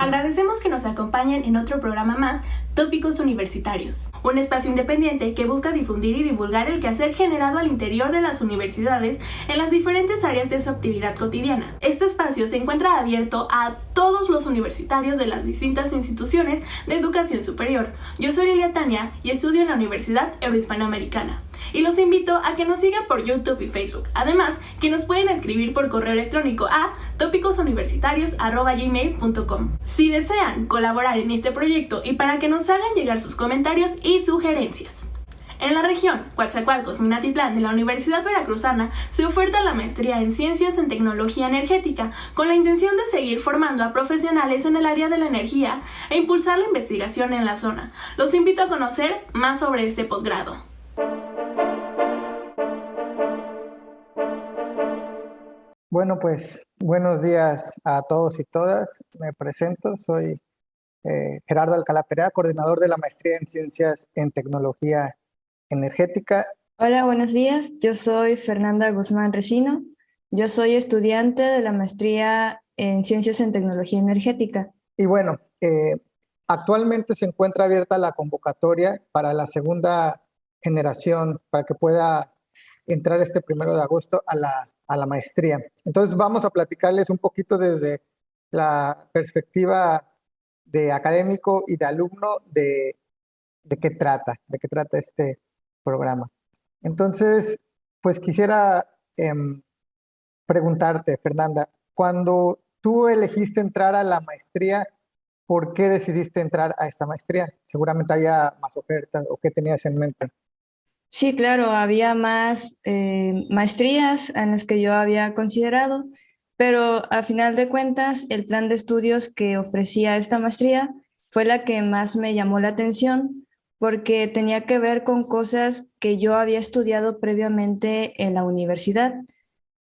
Agradecemos que nos acompañen en otro programa más, Tópicos Universitarios, un espacio independiente que busca difundir y divulgar el quehacer generado al interior de las universidades en las diferentes áreas de su actividad cotidiana. Este espacio se encuentra abierto a todos los universitarios de las distintas instituciones de educación superior. Yo soy Lilia Tania y estudio en la Universidad Eurohispanoamericana. Y los invito a que nos sigan por YouTube y Facebook. Además, que nos pueden escribir por correo electrónico a tópicosuniversitarios@gmail.com. Si desean colaborar en este proyecto y para que nos hagan llegar sus comentarios y sugerencias. En la región Coatzacoalcos, Minatitlán de la Universidad Veracruzana se oferta la maestría en Ciencias en Tecnología Energética con la intención de seguir formando a profesionales en el área de la energía e impulsar la investigación en la zona. Los invito a conocer más sobre este posgrado. Bueno, pues buenos días a todos y todas. Me presento, soy Gerardo Alcalá Perea, coordinador de la maestría en Ciencias en Tecnología Energética. Hola, buenos días. Yo soy Fernanda Guzmán Resino. Yo soy estudiante de la maestría en Ciencias en Tecnología Energética. Y bueno, actualmente se encuentra abierta la convocatoria para la segunda generación, para que pueda entrar este 1 de agosto a la maestría. Entonces vamos a platicarles un poquito desde la perspectiva de académico y de alumno de qué trata este programa. Entonces, pues quisiera preguntarte, Fernanda, cuando tú elegiste entrar a la maestría, ¿por qué decidiste entrar a esta maestría? Seguramente había más ofertas, ¿o qué tenías en mente? Sí, claro, había más maestrías en las que yo había considerado, pero a final de cuentas el plan de estudios que ofrecía esta maestría fue la que más me llamó la atención porque tenía que ver con cosas que yo había estudiado previamente en la universidad.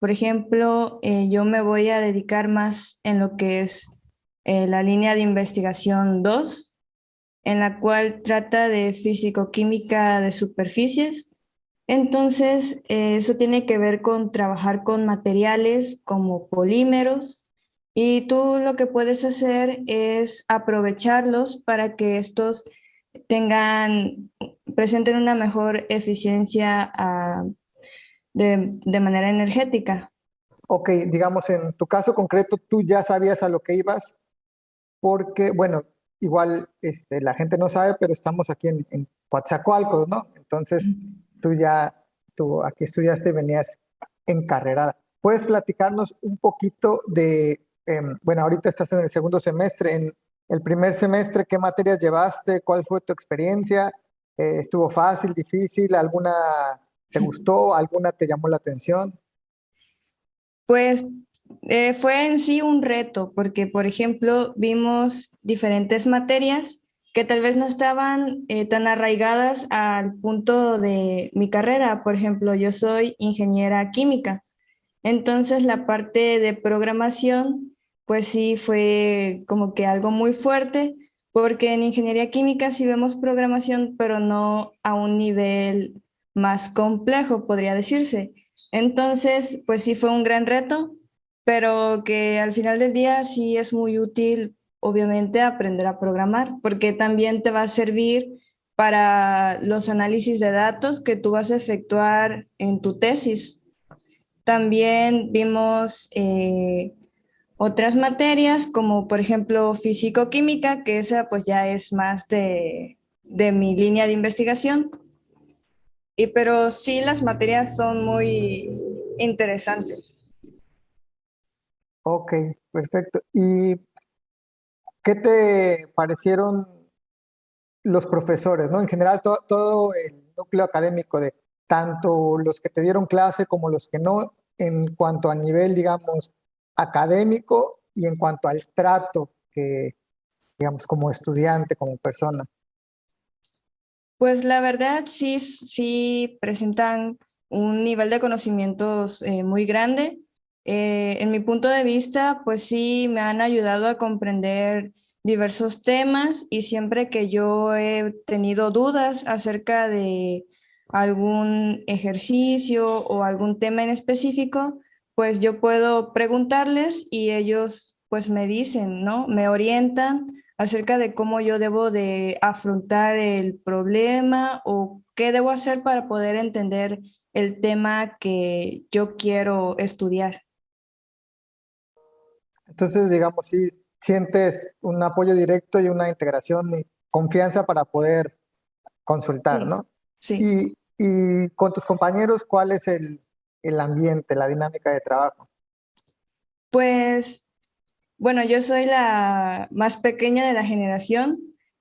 Por ejemplo, yo me voy a dedicar más en lo que es la línea de investigación 2, en la cual trata de físico-química de superficies. Entonces, eso tiene que ver con trabajar con materiales como polímeros y tú lo que puedes hacer es aprovecharlos para que estos presenten una mejor eficiencia de manera energética. Ok, digamos, en tu caso concreto, tú ya sabías a lo que ibas, porque, bueno, igual la gente no sabe, pero estamos aquí en Coatzacoalcos, ¿no? Entonces, tú aquí estudiaste y venías encarrerada. ¿Puedes platicarnos un poquito de, bueno, ahorita estás en el segundo semestre, en el primer semestre, qué materias llevaste, cuál fue tu experiencia? ¿Estuvo fácil, difícil? ¿Alguna te gustó? ¿Alguna te llamó la atención? Pues fue en sí un reto, porque por ejemplo vimos diferentes materias que tal vez no estaban tan arraigadas al punto de mi carrera. Por ejemplo, yo soy ingeniera química, entonces la parte de programación, pues sí fue como que algo muy fuerte, porque en ingeniería química sí vemos programación, pero no a un nivel más complejo, podría decirse. Entonces, pues sí fue un gran reto, pero que al final del día sí es muy útil, obviamente, aprender a programar, porque también te va a servir para los análisis de datos que tú vas a efectuar en tu tesis. También vimos otras materias como por ejemplo físico-química, que esa pues ya es más de mi línea de investigación. Pero sí las materias son muy interesantes. Ok, perfecto. ¿Y qué te parecieron los profesores, ¿no? En general, todo el núcleo académico de tanto los que te dieron clase como los que no, en cuanto a nivel, digamos, académico y en cuanto al trato que, digamos, como estudiante, como persona. Pues la verdad sí presentan un nivel de conocimientos muy grande. En mi punto de vista, pues sí me han ayudado a comprender diversos temas y siempre que yo he tenido dudas acerca de algún ejercicio o algún tema en específico, pues yo puedo preguntarles y ellos pues me dicen, ¿no? Me orientan acerca de cómo yo debo de afrontar el problema o qué debo hacer para poder entender el tema que yo quiero estudiar. Entonces, digamos, sí sientes un apoyo directo y una integración y confianza para poder consultar, Sí, ¿no? sí. Y con tus compañeros, ¿cuál es el ambiente, la dinámica de trabajo? Pues bueno, yo soy la más pequeña de la generación,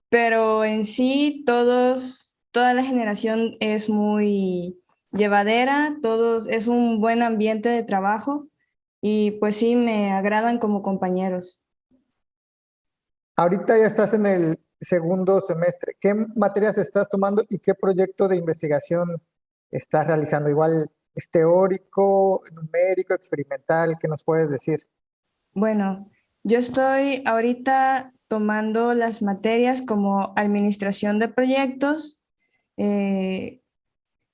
pero en sí toda la generación es muy llevadera, todos es un buen ambiente de trabajo y pues sí me agradan como compañeros. Ahorita ya estás en el segundo semestre. ¿Qué materias estás tomando y qué proyecto de investigación estás realizando? Igual, ¿es teórico, numérico, experimental? ¿Qué nos puedes decir? Bueno, yo estoy ahorita tomando las materias como administración de proyectos, eh,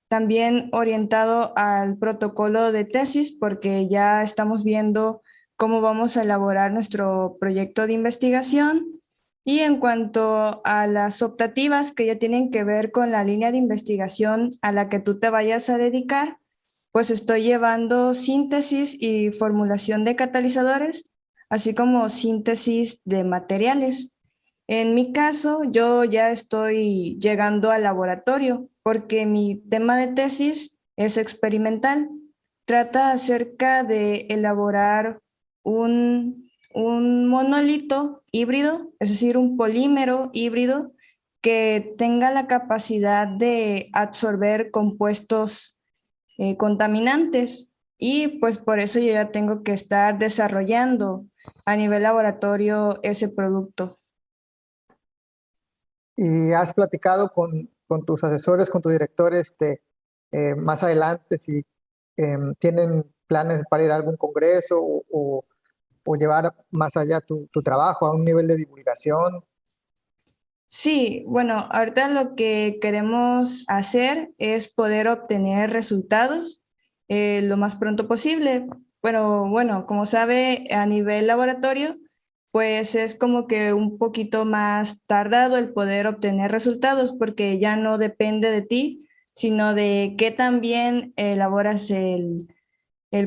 también orientado al protocolo de tesis, porque ya estamos viendo cómo vamos a elaborar nuestro proyecto de investigación. Y en cuanto a las optativas que ya tienen que ver con la línea de investigación a la que tú te vayas a dedicar, pues estoy llevando síntesis y formulación de catalizadores, así como síntesis de materiales. En mi caso, yo ya estoy llegando al laboratorio porque mi tema de tesis es experimental. Trata acerca de elaborar un monolito híbrido, es decir, un polímero híbrido que tenga la capacidad de absorber compuestos contaminantes. Y pues por eso yo ya tengo que estar desarrollando a nivel laboratorio ese producto. ¿Y has platicado con tus asesores, con tu director, más adelante, si tienen planes para ir a algún congreso o llevar más allá tu trabajo a un nivel de divulgación? Sí, bueno, ahorita lo que queremos hacer es poder obtener resultados lo más pronto posible. Pero bueno, como sabe, a nivel laboratorio, pues es como que un poquito más tardado el poder obtener resultados porque ya no depende de ti, sino de qué tan bien elaboras el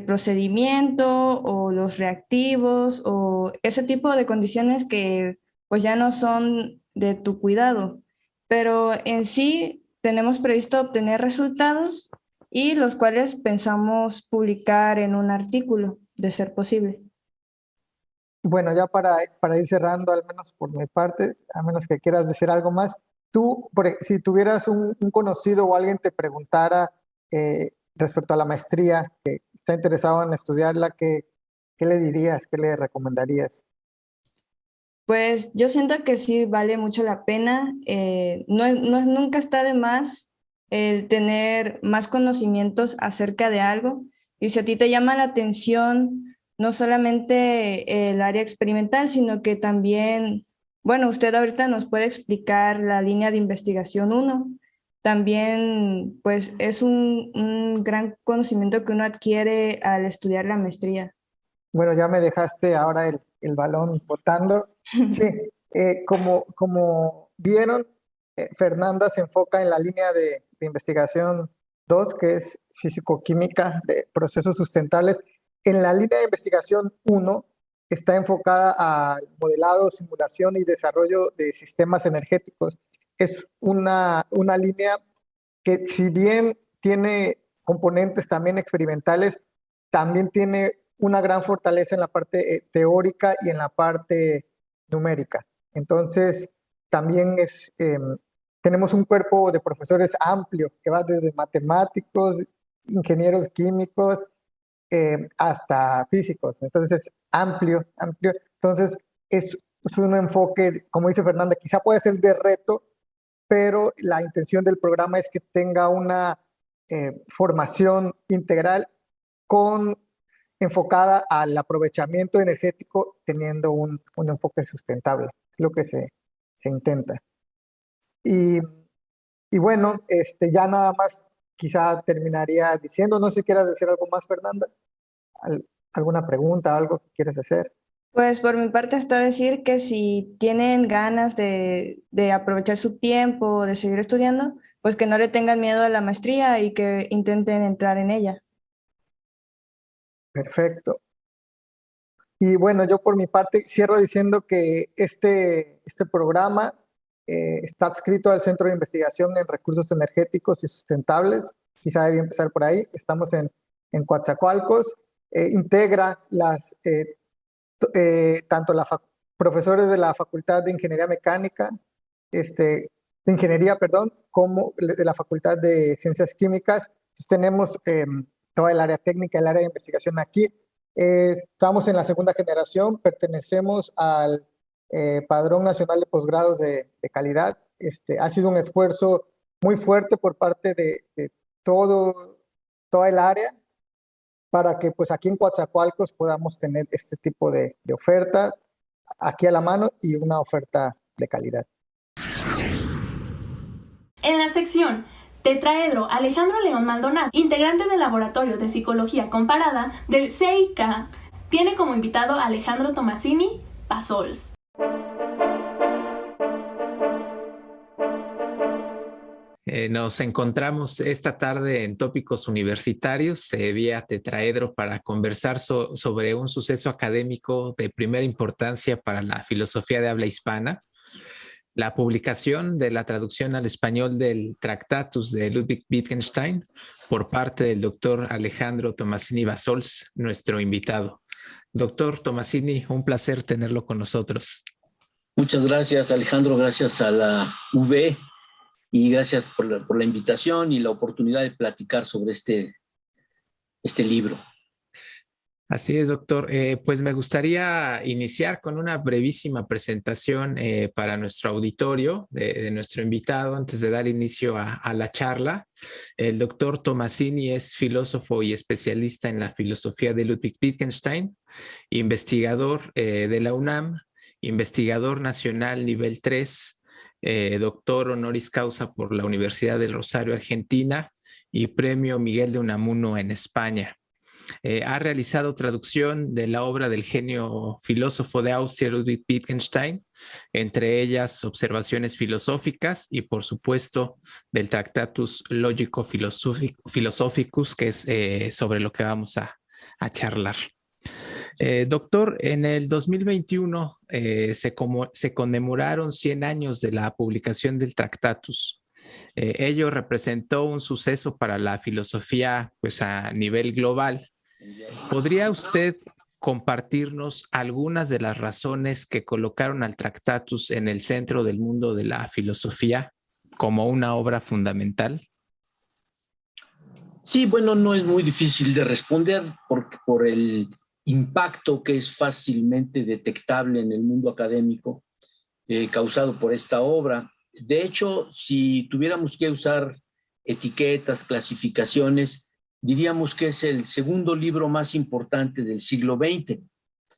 procedimiento o los reactivos o ese tipo de condiciones que pues ya no son de tu cuidado. Pero en sí tenemos previsto obtener resultados y los cuales pensamos publicar en un artículo, de ser posible. Bueno, ya para ir cerrando, al menos por mi parte, a menos que quieras decir algo más, tú, si tuvieras un conocido o alguien te preguntara respecto a la maestría, que está interesado en estudiarla, ¿qué le dirías? ¿Qué le recomendarías? Pues yo siento que sí vale mucho la pena. Nunca está de más el tener más conocimientos acerca de algo. Y si a ti te llama la atención no solamente el área experimental, sino que también, bueno, usted ahorita nos puede explicar la línea de investigación uno. También, pues es un gran conocimiento que uno adquiere al estudiar la maestría. Bueno, ya me dejaste ahora el balón botando. Sí, como vieron, Fernanda se enfoca en la línea de investigación 2, que es físico-química de procesos sustentables. En la línea de investigación uno está enfocada al modelado, simulación y desarrollo de sistemas energéticos. Es una línea que, si bien tiene componentes también experimentales, también tiene una gran fortaleza en la parte teórica y en la parte numérica. Entonces, también tenemos un cuerpo de profesores amplio, que va desde matemáticos, ingenieros químicos, hasta físicos. Entonces, es amplio, amplio. Entonces, es un enfoque, como dice Fernanda, quizá puede ser de reto, pero la intención del programa es que tenga una formación integral con enfocada al aprovechamiento energético, teniendo un enfoque sustentable. Es lo que se intenta. Y, y bueno, ya nada más quizá terminaría diciendo, no sé si quieras decir algo más, Fernanda, alguna pregunta, algo que quieres hacer. Pues por mi parte hasta decir que si tienen ganas de aprovechar su tiempo, de seguir estudiando, pues que no le tengan miedo a la maestría y que intenten entrar en ella. Perfecto. Y bueno, yo por mi parte cierro diciendo que este programa está adscrito al Centro de Investigación en Recursos Energéticos y Sustentables. Quizá debía empezar por ahí. Estamos en Coatzacoalcos. Integra tanto profesores de la Facultad de Ingeniería Mecánica, de Ingeniería, perdón, como de la Facultad de Ciencias Químicas. Entonces, tenemos toda el área técnica, el área de investigación aquí. Estamos en la segunda generación, pertenecemos al Padrón Nacional de Posgrados de Calidad. Ha sido un esfuerzo muy fuerte por parte de toda el área para que pues aquí en Coatzacoalcos podamos tener este tipo de oferta aquí a la mano y una oferta de calidad. En la sección Tetraedro, Alejandro León Maldonado, integrante del Laboratorio de Psicología Comparada del CIK, tiene como invitado a Alejandro Tomasini Pasols. Nos encontramos esta tarde en Tópicos Universitarios vía Tetraedro para conversar sobre un suceso académico de primera importancia para la filosofía de habla hispana, la publicación de la traducción al español del Tractatus de Ludwig Wittgenstein por parte del doctor Alejandro Tomasini Pasols, nuestro invitado. Doctor Tomasini, un placer tenerlo con nosotros. Muchas gracias, Alejandro, gracias a la UV y gracias por la invitación y la oportunidad de platicar sobre este libro. Así es, doctor. Pues me gustaría iniciar con una brevísima presentación para nuestro auditorio de nuestro invitado antes de dar inicio a la charla. El doctor Tomasini es filósofo y especialista en la filosofía de Ludwig Wittgenstein, investigador de la UNAM, investigador nacional nivel 3, doctor honoris causa por la Universidad del Rosario, Argentina, y premio Miguel de Unamuno en España. Ha realizado traducción de la obra del genio filósofo de Austria, Ludwig Wittgenstein, entre ellas Observaciones filosóficas y, por supuesto, del Tractatus Logico Philosophicus, que es sobre lo que vamos a charlar. Doctor, en el 2021 se conmemoraron 100 años de la publicación del Tractatus. Ello representó un suceso para la filosofía pues, a nivel global. ¿Podría usted compartirnos algunas de las razones que colocaron al Tractatus en el centro del mundo de la filosofía como una obra fundamental? Sí, bueno, no es muy difícil de responder por el impacto que es fácilmente detectable en el mundo académico causado por esta obra. De hecho, si tuviéramos que usar etiquetas, clasificaciones, diríamos que es el segundo libro más importante del siglo XX,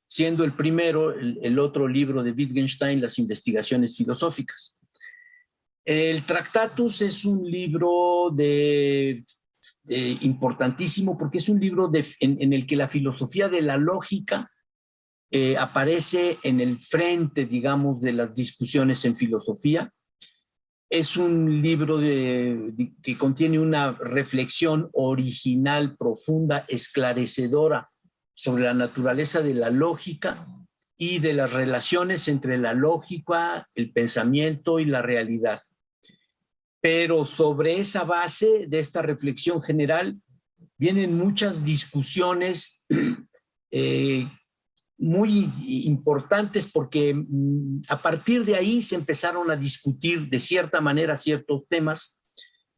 siendo el primero el otro libro de Wittgenstein, Las Investigaciones Filosóficas. El Tractatus es un libro importantísimo porque es un libro en el que la filosofía de la lógica aparece en el frente, digamos, de las discusiones en filosofía. Es un libro que contiene una reflexión original, profunda, esclarecedora sobre la naturaleza de la lógica y de las relaciones entre la lógica, el pensamiento y la realidad. Pero sobre esa base de esta reflexión general vienen muchas discusiones muy importantes porque a partir de ahí se empezaron a discutir de cierta manera ciertos temas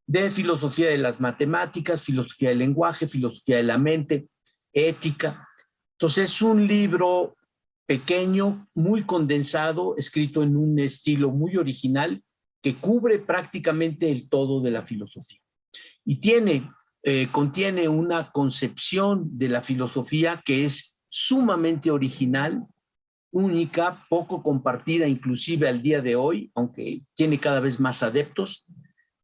de filosofía de las matemáticas, filosofía del lenguaje, filosofía de la mente, ética. Entonces es un libro pequeño, muy condensado, escrito en un estilo muy original que cubre prácticamente el todo de la filosofía. Y contiene una concepción de la filosofía que es sumamente original, única, poco compartida inclusive al día de hoy, aunque tiene cada vez más adeptos,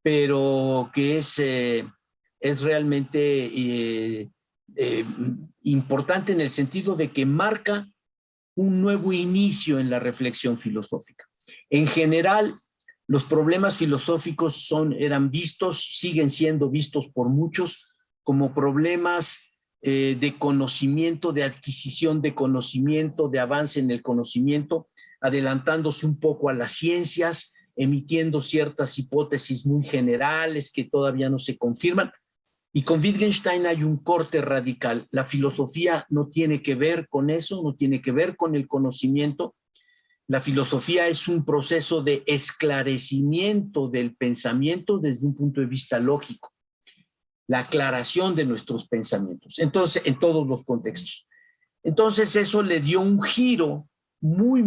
pero que es realmente importante en el sentido de que marca un nuevo inicio en la reflexión filosófica. En general, los problemas filosóficos eran vistos, siguen siendo vistos por muchos como problemas de conocimiento, de adquisición de conocimiento, de avance en el conocimiento, adelantándose un poco a las ciencias, emitiendo ciertas hipótesis muy generales que todavía no se confirman. Y con Wittgenstein hay un corte radical. La filosofía no tiene que ver con eso, no tiene que ver con el conocimiento. La filosofía es un proceso de esclarecimiento del pensamiento desde un punto de vista lógico, la aclaración de nuestros pensamientos, entonces, en todos los contextos. Entonces eso le dio un giro muy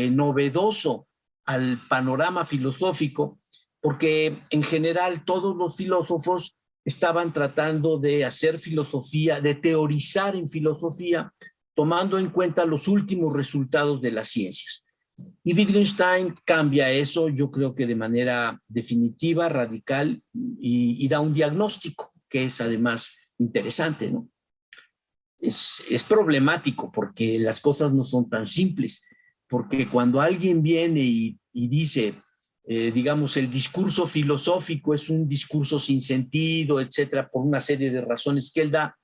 novedoso al panorama filosófico, porque en general todos los filósofos estaban tratando de hacer filosofía, de teorizar en filosofía, tomando en cuenta los últimos resultados de las ciencias. Y Wittgenstein cambia eso, yo creo que de manera definitiva, radical, y da un diagnóstico que es además interesante, ¿no? Es problemático porque las cosas no son tan simples, porque cuando alguien viene y dice, digamos, el discurso filosófico es un discurso sin sentido, etcétera, por una serie de razones que él da,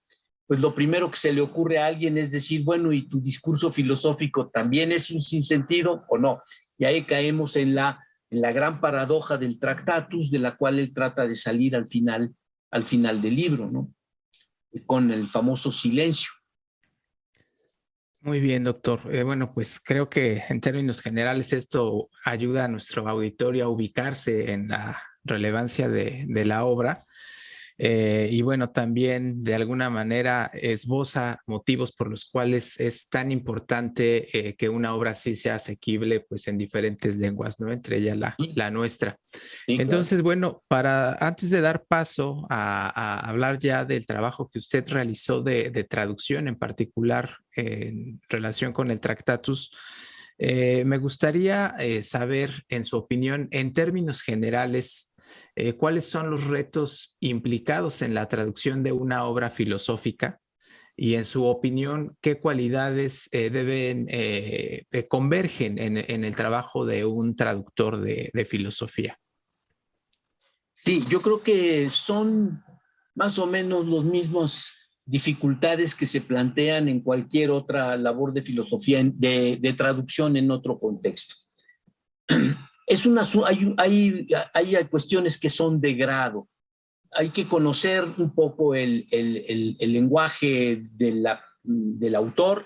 pues lo primero que se le ocurre a alguien es decir, bueno, ¿y tu discurso filosófico también es un sinsentido o no? Y ahí caemos en la gran paradoja del Tractatus, de la cual él trata de salir al final del libro, ¿no? Con el famoso silencio. Muy bien, doctor. Bueno, pues creo que en términos generales esto ayuda a nuestro auditorio a ubicarse en la relevancia de la obra. Y bueno, también de alguna manera esboza motivos por los cuales es tan importante que una obra así sea asequible pues en diferentes lenguas, ¿no? Entre ellas la nuestra. Sí, Entonces, claro. bueno, antes de dar paso a hablar ya del trabajo que usted realizó de traducción en particular en relación con el Tractatus, me gustaría saber, en su opinión, en términos generales, ¿cuáles son los retos implicados en la traducción de una obra filosófica? Y en su opinión, ¿qué cualidades convergen en el trabajo de un traductor de filosofía? Sí, yo creo que son más o menos las mismas dificultades que se plantean en cualquier otra labor de filosofía, de traducción en otro contexto. Hay cuestiones que son de grado. Hay que conocer un poco el lenguaje del autor,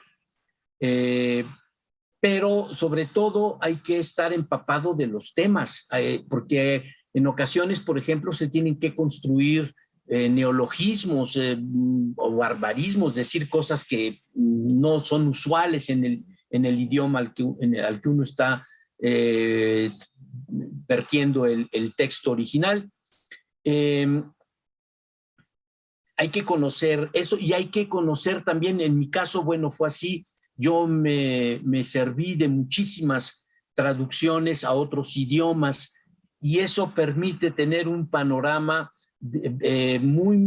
pero sobre todo hay que estar empapado de los temas, porque en ocasiones, por ejemplo, se tienen que construir neologismos o barbarismos, decir cosas que no son usuales en el idioma al que uno está vertiendo el texto original. Hay que conocer eso y hay que conocer también, en mi caso, bueno, fue así, yo me serví de muchísimas traducciones a otros idiomas y eso permite tener un panorama muy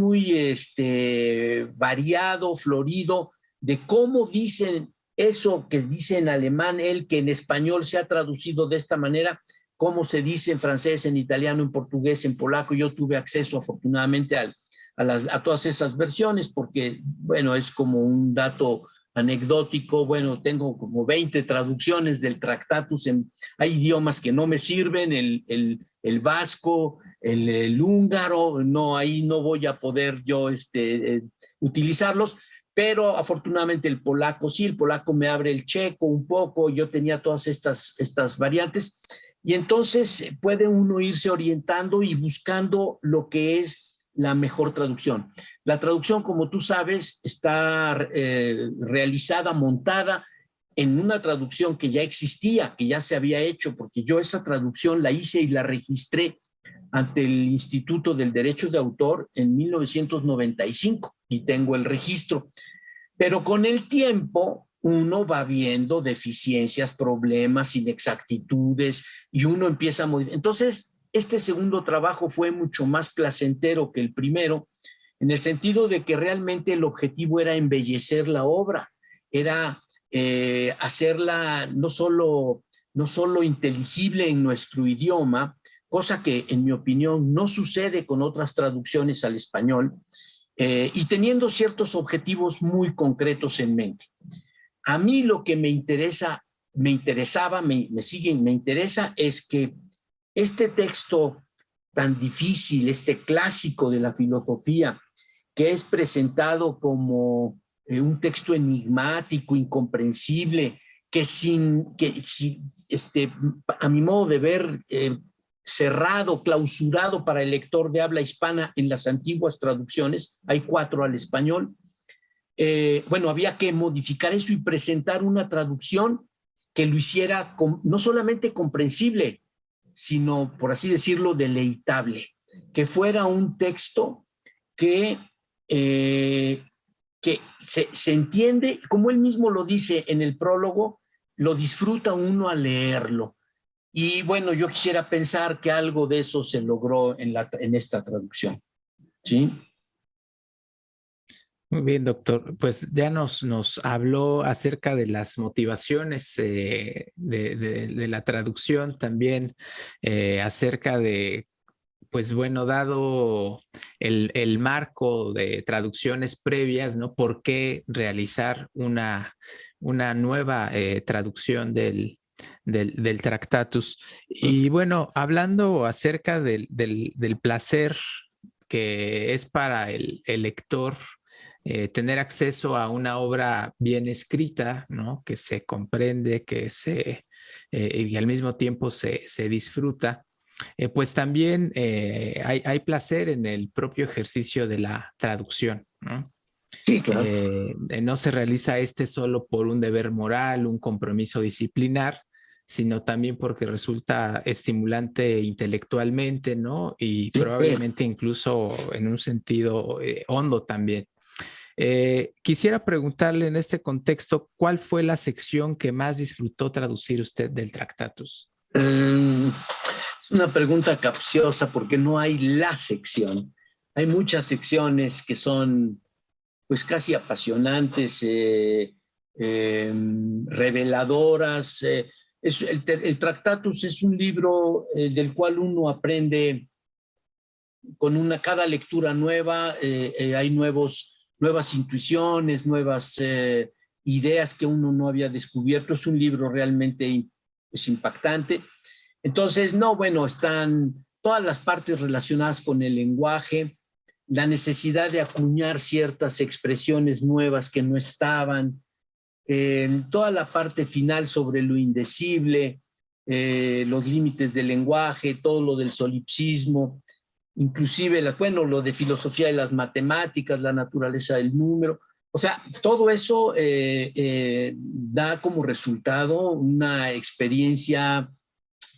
variado, florido, de cómo dicen eso que dice en alemán él, que en español se ha traducido de esta manera, cómo se dice en francés, en italiano, en portugués, en polaco. Yo tuve acceso afortunadamente a todas esas versiones porque, bueno, es como un dato anecdótico. Bueno, tengo como 20 traducciones del Tractatus. Hay idiomas que no me sirven, el vasco, el húngaro, no, ahí no voy a poder yo utilizarlos, pero afortunadamente el polaco sí, el polaco me abre el checo un poco, yo tenía todas estas variantes, y entonces puede uno irse orientando y buscando lo que es la mejor traducción. La traducción, como tú sabes, está realizada, montada en una traducción que ya existía, que ya se había hecho, porque yo esa traducción la hice y la registré ante el Instituto del Derecho de Autor en 1995 y tengo el registro. Pero con el tiempo uno va viendo deficiencias, problemas, inexactitudes y uno empieza a modificar. Entonces, este segundo trabajo fue mucho más placentero que el primero, en el sentido de que realmente el objetivo era embellecer la obra, era hacerla no solo inteligible en nuestro idioma, cosa que en mi opinión no sucede con otras traducciones al español, y teniendo ciertos objetivos muy concretos en mente. A mí lo que me interesa es que este texto tan difícil, este clásico de la filosofía, que es presentado como un texto enigmático, incomprensible, a mi modo de ver, cerrado, clausurado para el lector de habla hispana en las antiguas traducciones, hay 4 al español. Bueno, había que modificar eso y presentar una traducción que lo hiciera no solamente comprensible, sino, por así decirlo, deleitable, que fuera un texto que se entiende, como él mismo lo dice en el prólogo, lo disfruta uno al leerlo. Y bueno, yo quisiera pensar que algo de eso se logró en esta traducción. ¿Sí? Muy bien, doctor. Pues ya nos habló acerca de las motivaciones de la traducción, también acerca de, pues bueno, dado el marco de traducciones previas, ¿no? ¿Por qué realizar una nueva traducción del Tractatus? Y bueno, hablando acerca del placer que es para el lector, tener acceso a una obra bien escrita, ¿no? Que se comprende, y al mismo tiempo se disfruta. Pues también hay placer en el propio ejercicio de la traducción, ¿no? Sí, claro. No se realiza solo por un deber moral, un compromiso disciplinar, sino también porque resulta estimulante intelectualmente, ¿no? Y Sí, probablemente incluso en un sentido hondo también. Quisiera preguntarle en este contexto, ¿cuál fue la sección que más disfrutó traducir usted del Tractatus? Es una pregunta capciosa porque no hay la sección. Hay muchas secciones que son pues casi apasionantes, reveladoras. El Tractatus es un libro del cual uno aprende con cada lectura nueva, hay nuevas intuiciones, nuevas ideas que uno no había descubierto. Es un libro realmente pues, impactante. Entonces, no, bueno, están todas las partes relacionadas con el lenguaje, la necesidad de acuñar ciertas expresiones nuevas que no estaban, toda la parte final sobre lo indecible, los límites del lenguaje, todo lo del solipsismo, inclusive lo de filosofía de las matemáticas, la naturaleza del número. O sea, todo eso da como resultado una experiencia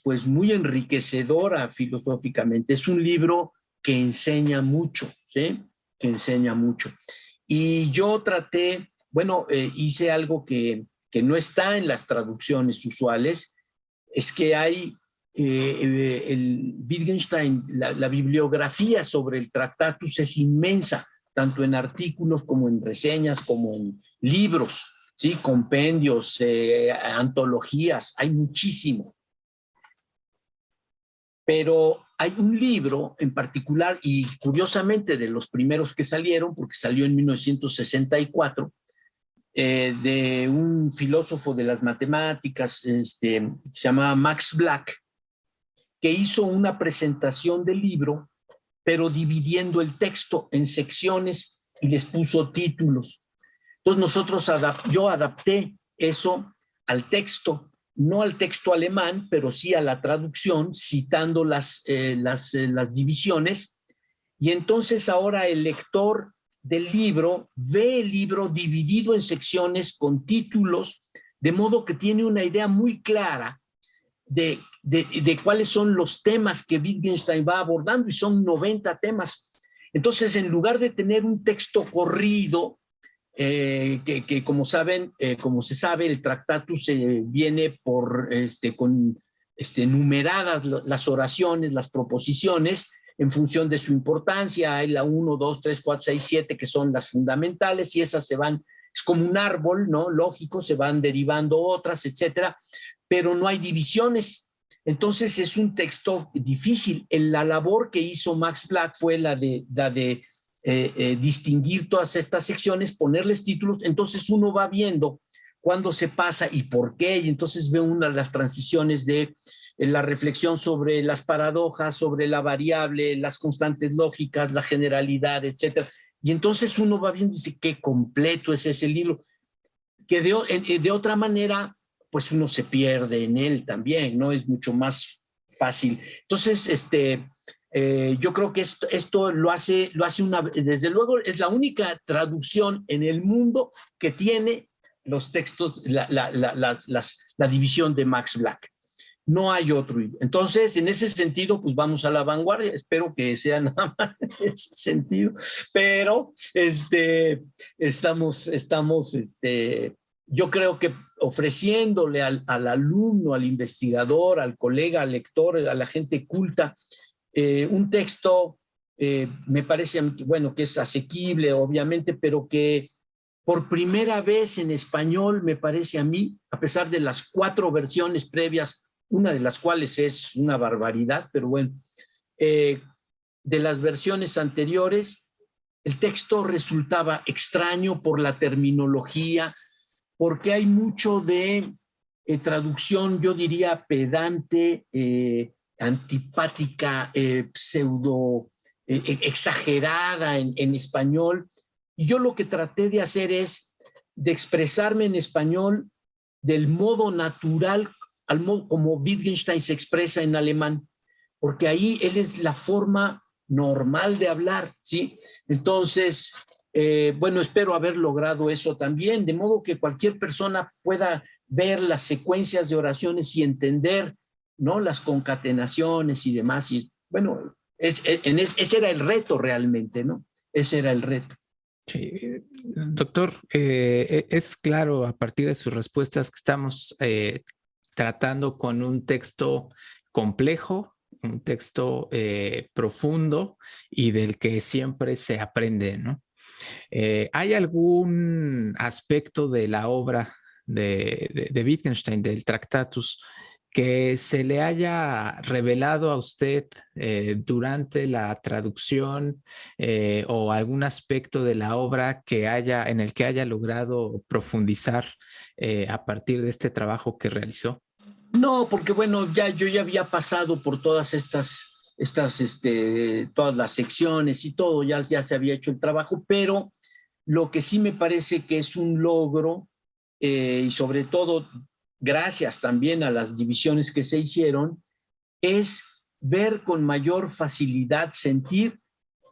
pues muy enriquecedora filosóficamente. Es un libro que enseña mucho, ¿sí? Que enseña mucho. Y yo hice algo que no está en las traducciones usuales, es que hay el Wittgenstein, la bibliografía sobre el Tractatus es inmensa, tanto en artículos como en reseñas, como en libros, ¿sí? Compendios, antologías, hay muchísimo. Pero hay un libro en particular, y curiosamente de los primeros que salieron, porque salió en 1964, de un filósofo de las matemáticas, se llamaba Max Black, que hizo una presentación del libro, pero dividiendo el texto en secciones y les puso títulos. Entonces yo adapté eso al texto, no al texto alemán, pero sí a la traducción, citando las divisiones. Y entonces ahora el lector del libro ve el libro dividido en secciones con títulos, de modo que tiene una idea muy clara de cuáles son los temas que Wittgenstein va abordando, y son 90 temas. Entonces, en lugar de tener un texto corrido, que como saben, como se sabe, el Tractatus viene con numeradas las oraciones, las proposiciones, en función de su importancia. Hay la 1, 2, 3, 4, 6, 7, que son las fundamentales, y esas se van es como un árbol, ¿no? Lógico, se van derivando otras, etcétera, pero no hay divisiones. Entonces es un texto difícil. La labor que hizo Max Black fue la de distinguir todas estas secciones, ponerles títulos, entonces uno va viendo cuándo se pasa y por qué, y entonces ve una de las transiciones de la reflexión sobre las paradojas, sobre la variable, las constantes lógicas, la generalidad, etcétera. Y entonces uno va viendo y dice, qué completo es ese libro, que de otra manera, pues uno se pierde en él también, ¿no? Es mucho más fácil. Entonces, yo creo que esto lo hace desde luego, es la única traducción en el mundo que tiene los textos, la división de Max Black. No hay otro. Entonces, en ese sentido, pues vamos a la vanguardia. Espero que sea nada más en ese sentido, pero yo creo que ofreciéndole al alumno, al investigador, al colega, al lector, a la gente culta, un texto, me parece, bueno, que es asequible, obviamente, pero que por primera vez en español, me parece a mí, a pesar de las 4 versiones previas, una de las cuales es una barbaridad, pero bueno, de las versiones anteriores, el texto resultaba extraño por la terminología, porque hay mucho de traducción, yo diría, pedante, antipática, pseudo, exagerada en español. Y yo lo que traté de hacer es de expresarme en español del modo natural, al modo como Wittgenstein se expresa en alemán, porque ahí él es la forma normal de hablar, ¿sí? Entonces, bueno, espero haber logrado eso también, de modo que cualquier persona pueda ver las secuencias de oraciones y entender, ¿no? Las concatenaciones y demás. Y bueno, ese era el reto realmente, ¿no? Ese era el reto. Sí, doctor, es claro a partir de sus respuestas que estamos tratando con un texto complejo, un texto profundo y del que siempre se aprende, ¿no? ¿Hay algún aspecto de la obra de Wittgenstein, del Tractatus, que se le haya revelado a usted durante la traducción o algún aspecto de la obra en el que haya logrado profundizar a partir de este trabajo que realizó? No, porque bueno, yo ya había pasado por todas todas las secciones y todo, ya se había hecho el trabajo, pero lo que sí me parece que es un logro, y sobre todo gracias también a las divisiones que se hicieron, es ver con mayor facilidad, sentir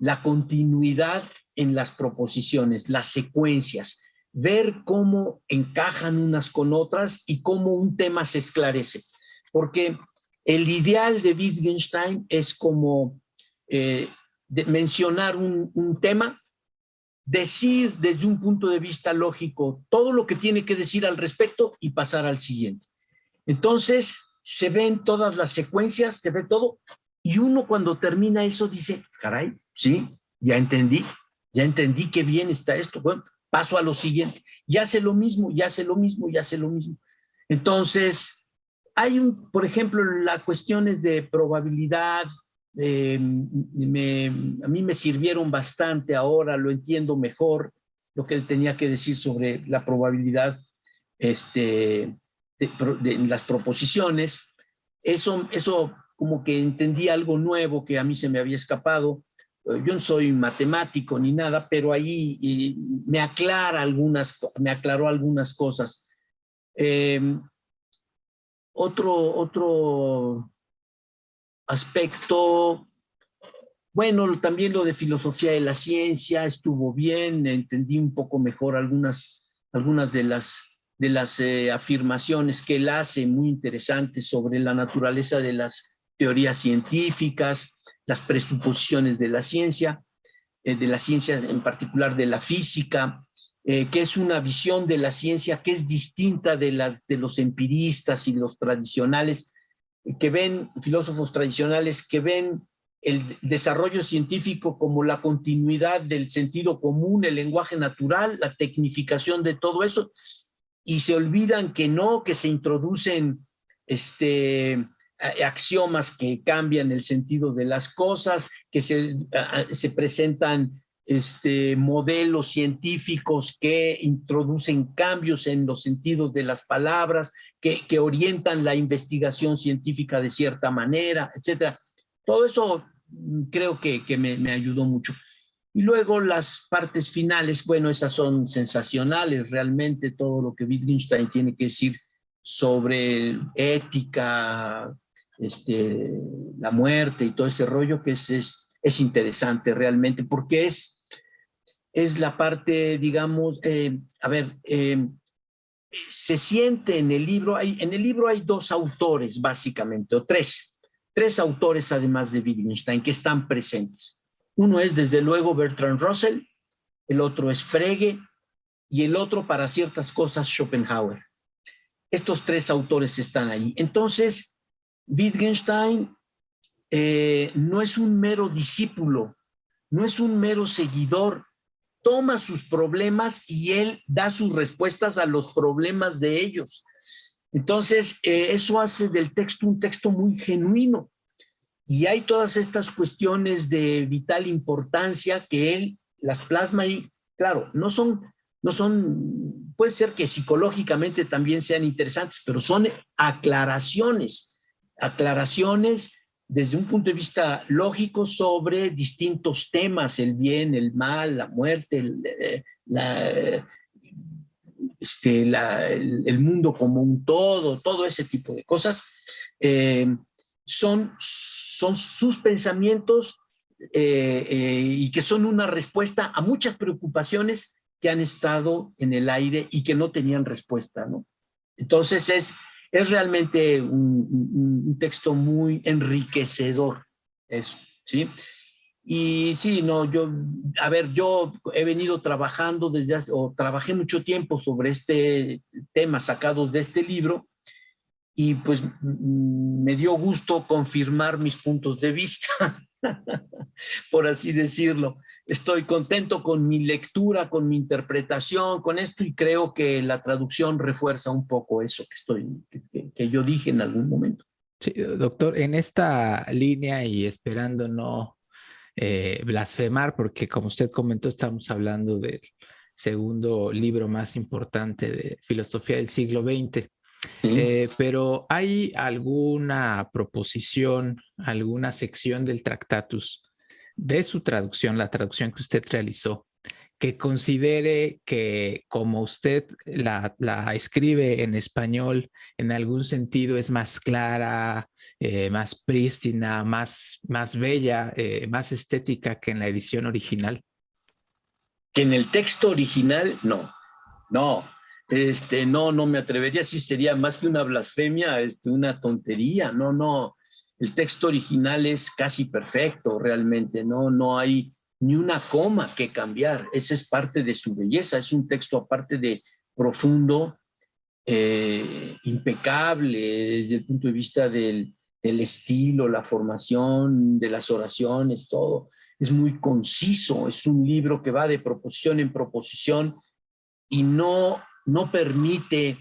la continuidad en las proposiciones, las secuencias, ver cómo encajan unas con otras y cómo un tema se esclarece. Porque el ideal de Wittgenstein es como mencionar un tema, decir desde un punto de vista lógico todo lo que tiene que decir al respecto y pasar al siguiente. Entonces, se ven todas las secuencias, se ve todo, y uno cuando termina eso dice, caray, sí, ya entendí qué bien está esto, bueno, paso a lo siguiente, y hace lo mismo, y hace lo mismo, y hace lo mismo. Entonces, hay por ejemplo, las cuestiones de probabilidad, a mí me sirvieron bastante ahora, lo entiendo mejor, lo que él tenía que decir sobre la probabilidad de las proposiciones. Eso como que entendí algo nuevo que a mí se me había escapado. Yo no soy matemático ni nada, pero ahí me aclaró algunas cosas. Otro aspecto, bueno, también lo de filosofía de la ciencia estuvo bien, entendí un poco mejor algunas de las afirmaciones que él hace, muy interesantes sobre la naturaleza de las teorías científicas, las presuposiciones de la ciencia en particular de la física, que es una visión de la ciencia que es distinta de los empiristas y los tradicionales, que ven, filósofos tradicionales que ven el desarrollo científico como la continuidad del sentido común, el lenguaje natural, la tecnificación de todo eso, y se olvidan que no, que se introducen axiomas que cambian el sentido de las cosas, que se presentan modelos científicos que introducen cambios en los sentidos de las palabras, que orientan la investigación científica de cierta manera, etcétera. Todo eso creo que me ayudó mucho. Y luego las partes finales, bueno, esas son sensacionales, realmente todo lo que Wittgenstein tiene que decir sobre ética, la muerte y todo ese rollo, que es interesante realmente, porque es la parte, digamos, se siente en el libro, en el libro hay dos autores básicamente, o tres autores además de Wittgenstein que están presentes. Uno es desde luego Bertrand Russell, el otro es Frege y el otro para ciertas cosas Schopenhauer. Estos tres autores están ahí. Entonces, Wittgenstein no es un mero discípulo, no es un mero seguidor, toma sus problemas y él da sus respuestas a los problemas de ellos. Entonces, eso hace del texto un texto muy genuino. Y hay todas estas cuestiones de vital importancia que él las plasma y, claro, no son, puede ser que psicológicamente también sean interesantes, pero son aclaraciones desde un punto de vista lógico sobre distintos temas, el bien, el mal, la muerte, el mundo como un todo ese tipo de cosas. Son sus pensamientos y que son una respuesta a muchas preocupaciones que han estado en el aire y que no tenían respuesta, ¿no? Entonces es realmente un texto muy enriquecedor, eso, ¿sí? Y sí, no, yo he venido trabajando trabajé mucho tiempo sobre este tema sacados de este libro, y pues me dio gusto confirmar mis puntos de vista, por así decirlo. Estoy contento con mi lectura, con mi interpretación, con esto, y creo que la traducción refuerza un poco eso que yo dije en algún momento. Sí, doctor, en esta línea y esperando no blasfemar, porque como usted comentó, estamos hablando del segundo libro más importante de filosofía del siglo XX. Sí. Pero ¿hay alguna proposición, alguna sección del Tractatus de su traducción, la traducción que usted realizó, que considere que como usted la escribe en español, en algún sentido es más clara, más prístina, más bella, más estética que en la edición original? Que en el texto original, no. No me atrevería, sí sería más que una blasfemia, una tontería, no. El texto original es casi perfecto, realmente, no hay ni una coma que cambiar. Esa es parte de su belleza, es un texto aparte de profundo, impecable desde el punto de vista del estilo, la formación de las oraciones, todo. Es muy conciso, es un libro que va de proposición en proposición y no permite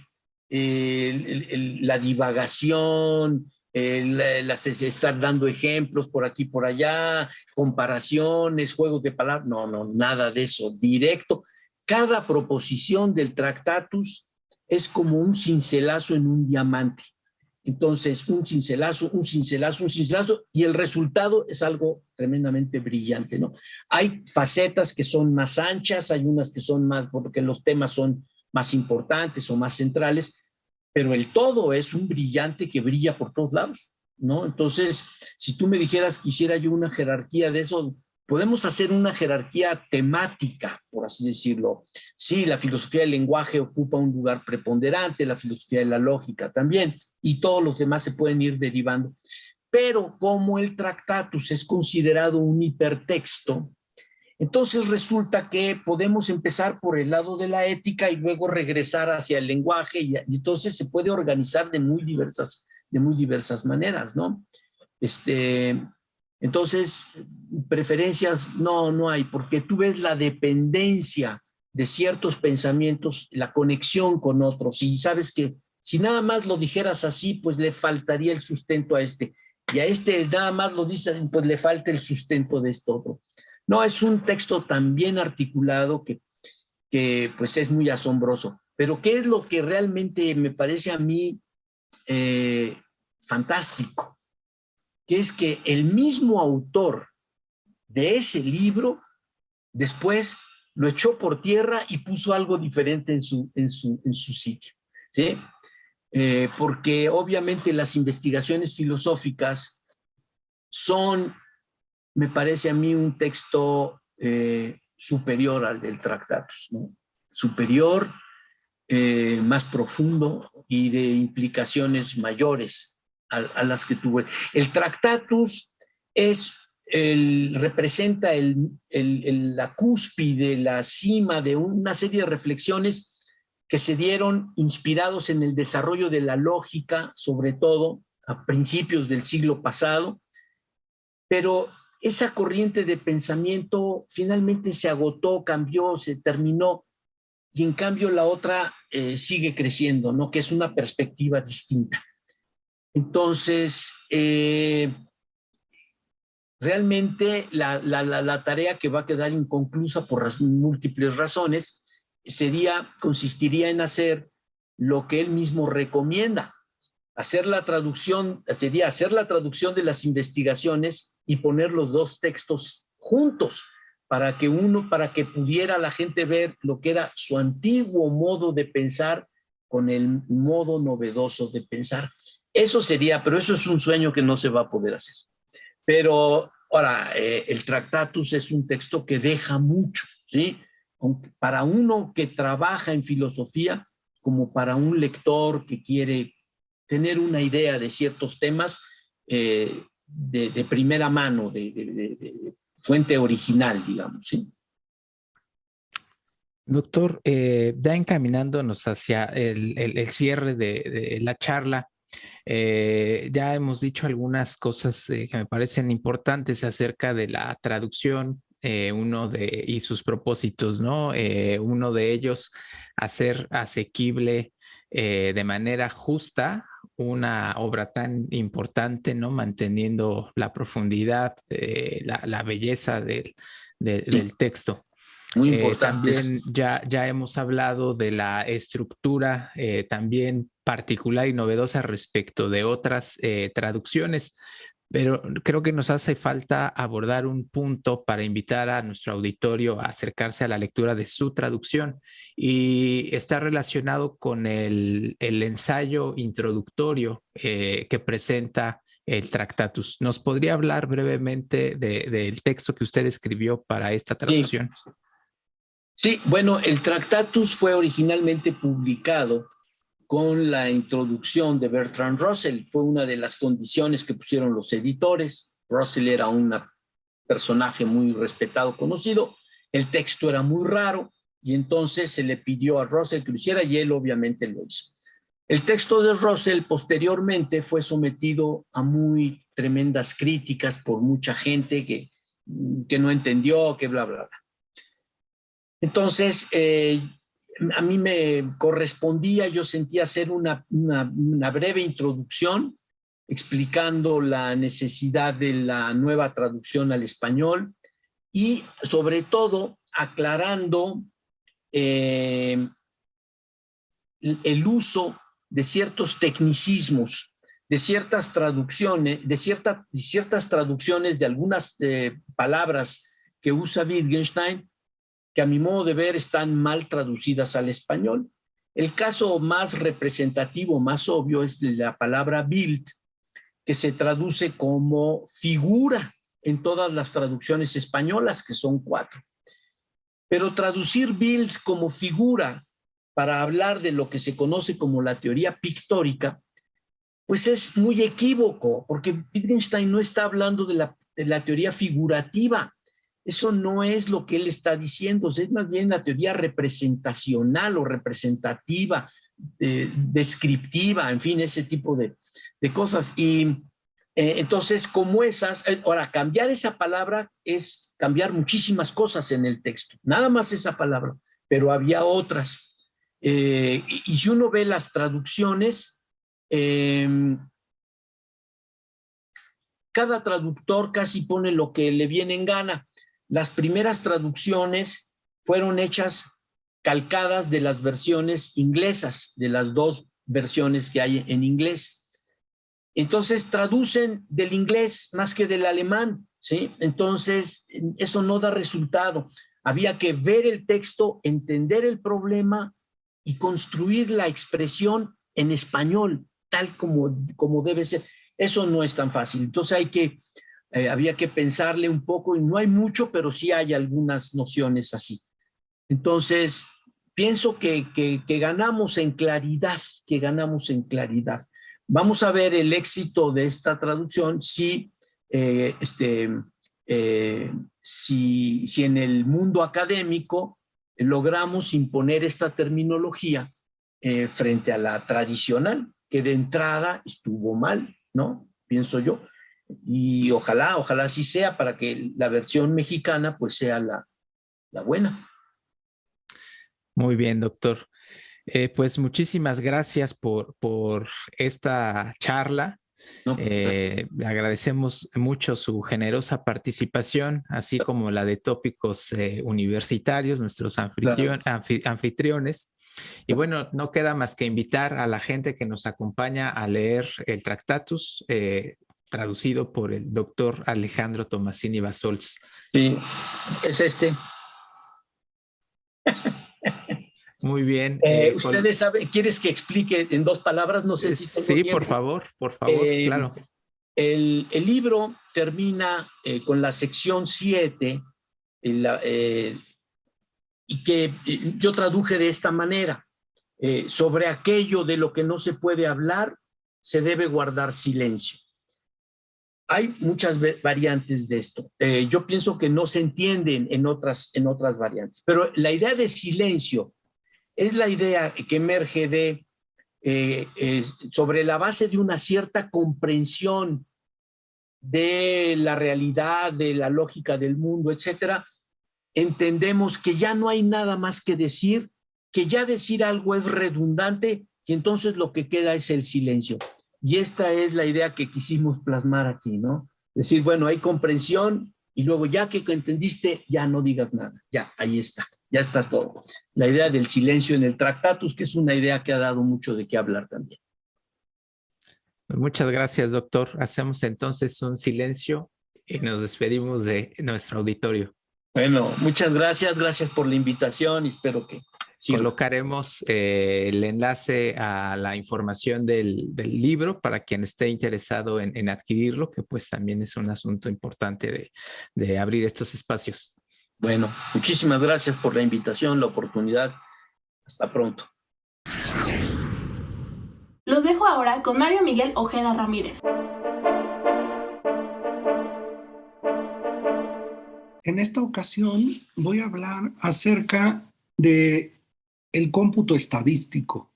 la divagación, estar dando ejemplos por aquí, por allá, comparaciones, juegos de palabras. No, nada de eso, directo. Cada proposición del Tractatus es como un cincelazo en un diamante. Entonces, un cincelazo, y el resultado es algo tremendamente brillante, ¿no? Hay facetas que son más anchas, hay unas que son más, porque los temas son más importantes o más centrales, pero el todo es un brillante que brilla por todos lados, ¿no? Entonces, si tú me dijeras que hiciera yo una jerarquía de eso, podemos hacer una jerarquía temática, por así decirlo. Sí, la filosofía del lenguaje ocupa un lugar preponderante, la filosofía de la lógica también, y todos los demás se pueden ir derivando. Pero como el Tractatus es considerado un hipertexto, entonces resulta que podemos empezar por el lado de la ética y luego regresar hacia el lenguaje, y entonces se puede organizar de muy diversas maneras, ¿no? Entonces, preferencias no hay, porque tú ves la dependencia de ciertos pensamientos, la conexión con otros, y sabes que si nada más lo dijeras así, pues le faltaría el sustento a este, y a este nada más lo dices, pues le falta el sustento de esto otro. No, es un texto tan bien articulado que pues es muy asombroso. Pero ¿qué es lo que realmente me parece a mí fantástico? Que es que el mismo autor de ese libro después lo echó por tierra y puso algo diferente en su sitio, ¿sí? Porque obviamente las investigaciones filosóficas son, me parece a mí, un texto superior al del Tractatus, ¿no? Superior, más profundo y de implicaciones mayores a las que tuve. El Tractatus representa la cúspide, la cima de una serie de reflexiones que se dieron inspirados en el desarrollo de la lógica, sobre todo a principios del siglo pasado, pero esa corriente de pensamiento finalmente se agotó, cambió, se terminó, y en cambio la otra sigue creciendo, ¿no? Que es una perspectiva distinta. Entonces, realmente la tarea que va a quedar inconclusa por las múltiples razones consistiría en hacer lo que él mismo recomienda. Hacer la traducción, sería hacer la traducción de las investigaciones y poner los dos textos juntos para que pudiera la gente ver lo que era su antiguo modo de pensar con el modo novedoso de pensar. Eso sería, pero eso es un sueño que no se va a poder hacer. Pero ahora, el Tractatus es un texto que deja mucho, ¿sí? Para uno que trabaja en filosofía, como para un lector que quiere tener una idea de ciertos temas de primera mano, de fuente original, digamos, ¿sí? Doctor, ya encaminándonos hacia el cierre de la charla, ya hemos dicho algunas cosas que me parecen importantes acerca de la traducción, y sus propósitos, ¿no? Uno de ellos, hacer asequible de manera justa una obra tan importante, ¿no? Manteniendo la profundidad, la belleza del texto. Muy importante. También ya hemos hablado de la estructura también particular y novedosa respecto de otras traducciones, pero creo que nos hace falta abordar un punto para invitar a nuestro auditorio a acercarse a la lectura de su traducción, y está relacionado con el ensayo introductorio que presenta el Tractatus. ¿Nos podría hablar brevemente del texto que usted escribió para esta traducción? Sí, bueno, el Tractatus fue originalmente publicado con la introducción de Bertrand Russell. Fue una de las condiciones que pusieron los editores. Russell era un personaje muy respetado, conocido. El texto era muy raro y entonces se le pidió a Russell que lo hiciera y él obviamente lo hizo. El texto de Russell posteriormente fue sometido a muy tremendas críticas por mucha gente que no entendió, que bla, bla, bla. Entonces, a mí me correspondía, yo sentía hacer una breve introducción explicando la necesidad de la nueva traducción al español y sobre todo aclarando el uso de ciertos tecnicismos, de ciertas traducciones, de ciertas traducciones de algunas palabras que usa Wittgenstein, que a mi modo de ver están mal traducidas al español. El caso más representativo, más obvio, es de la palabra Bild, que se traduce como figura en todas las traducciones españolas, que son 4. Pero traducir Bild como figura para hablar de lo que se conoce como la teoría pictórica, pues es muy equívoco, porque Wittgenstein no está hablando de la teoría figurativa. Eso no es lo que él está diciendo, es más bien la teoría representacional o representativa, descriptiva, en fin, ese tipo de cosas. Y Entonces, como esas, ahora, cambiar esa palabra es cambiar muchísimas cosas en el texto, nada más esa palabra, pero había otras. Y si uno ve las traducciones, cada traductor casi pone lo que le viene en gana. Las primeras traducciones fueron hechas calcadas de las versiones inglesas, de las dos versiones que hay en inglés. Entonces traducen del inglés más que del alemán, ¿sí? Entonces eso no da resultado. Había que ver el texto, entender el problema y construir la expresión en español, tal como debe ser. Eso no es tan fácil. Entonces había que pensarle un poco, y no hay mucho, pero sí hay algunas nociones así. Entonces, pienso que ganamos en claridad, que ganamos en claridad. Vamos a ver el éxito de esta traducción si en el mundo académico logramos imponer esta terminología frente a la tradicional, que de entrada estuvo mal, ¿no? Pienso yo. Y ojalá así sea, para que la versión mexicana pues sea la buena. Muy bien, doctor. Pues muchísimas gracias por esta charla. ¿No? Agradecemos mucho su generosa participación, así como la de Tópicos Universitarios, nuestros anfitriones. Y bueno, no queda más que invitar a la gente que nos acompaña a leer el Tractatus, traducido por el doctor Alejandro Tomasini Basols. Sí, es este. Muy bien. Ustedes saben, ¿quieres que explique en 2 palabras? No sé si tengo sí, tiempo. por favor, claro. El libro termina con la sección 7, y que yo traduje de esta manera. Sobre aquello de lo que no se puede hablar, se debe guardar silencio. Hay muchas variantes de esto. Yo pienso que no se entienden en otras variantes, pero la idea de silencio es la idea que emerge de sobre la base de una cierta comprensión de la realidad, de la lógica del mundo, etcétera. Entendemos que ya no hay nada más que decir, que ya decir algo es redundante, y entonces lo que queda es el silencio. Y esta es la idea que quisimos plasmar aquí, ¿no? Decir, bueno, hay comprensión, y luego ya que entendiste, ya no digas nada, ya, ahí está. Ya está todo. La idea del silencio en el Tractatus, que es una idea que ha dado mucho de qué hablar también. Muchas gracias, doctor. Hacemos entonces un silencio y nos despedimos de nuestro auditorio. Bueno, muchas gracias. Gracias por la invitación y espero que sirva. Colocaremos el enlace a la información del libro para quien esté interesado en adquirirlo, que pues también es un asunto importante de abrir estos espacios. Bueno, muchísimas gracias por la invitación, la oportunidad. Hasta pronto. Los dejo ahora con Mario Miguel Ojeda Ramírez. En esta ocasión voy a hablar acerca de el cómputo estadístico.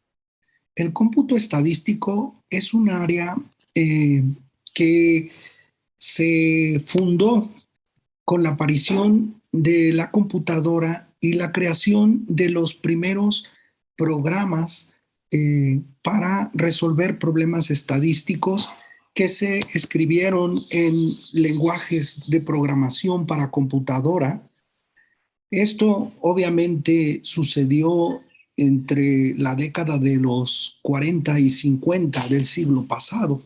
El cómputo estadístico es un área que se fundó con la aparición de la computadora y la creación de los primeros programas para resolver problemas estadísticos que se escribieron en lenguajes de programación para computadora. Esto obviamente sucedió entre la década de los 40 y 50 del siglo pasado.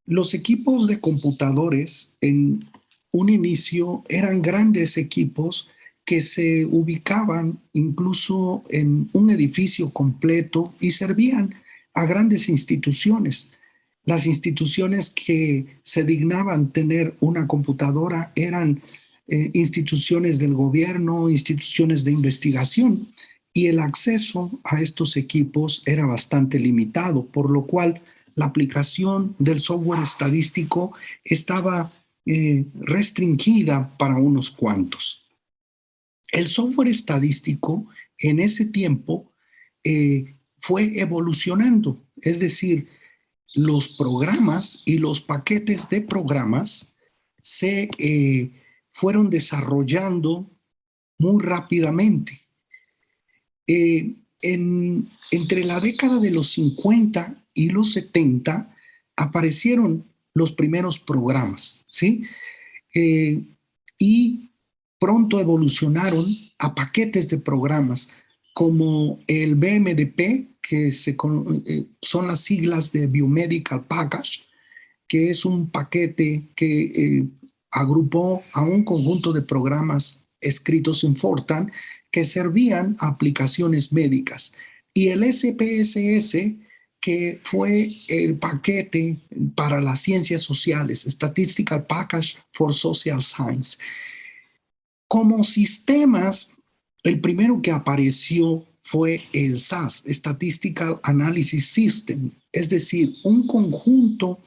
Los equipos de computadores en un inicio eran grandes equipos que se ubicaban incluso en un edificio completo y servían a grandes instituciones. Las instituciones que se dignaban tener una computadora eran instituciones del gobierno, instituciones de investigación, y el acceso a estos equipos era bastante limitado, por lo cual la aplicación del software estadístico estaba restringida para unos cuantos. El software estadístico en ese tiempo fue evolucionando, es decir, los programas y los paquetes de programas se fueron desarrollando muy rápidamente. Entre la década de los 50 y los 70 aparecieron los primeros programas, ¿sí? Y pronto evolucionaron a paquetes de programas como el BMDP, que son las siglas de Biomedical Package, que es un paquete que agrupó a un conjunto de programas escritos en Fortran que servían a aplicaciones médicas. Y el SPSS, que fue el paquete para las ciencias sociales, Statistical Package for Social Science. Como sistemas, el primero que apareció fue el SAS, Statistical Analysis System, es decir, un conjunto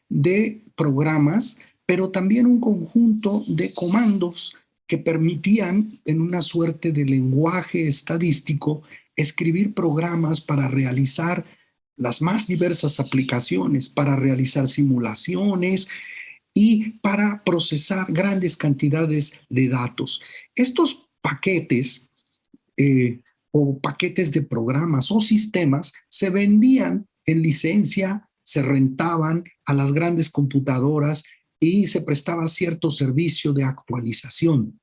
de programas, pero también un conjunto de comandos que permitían, en una suerte de lenguaje estadístico, escribir programas para realizar las más diversas aplicaciones, para realizar simulaciones y para procesar grandes cantidades de datos. Estos paquetes o paquetes de programas o sistemas se vendían en licencia, se rentaban a las grandes computadoras y se prestaba cierto servicio de actualización.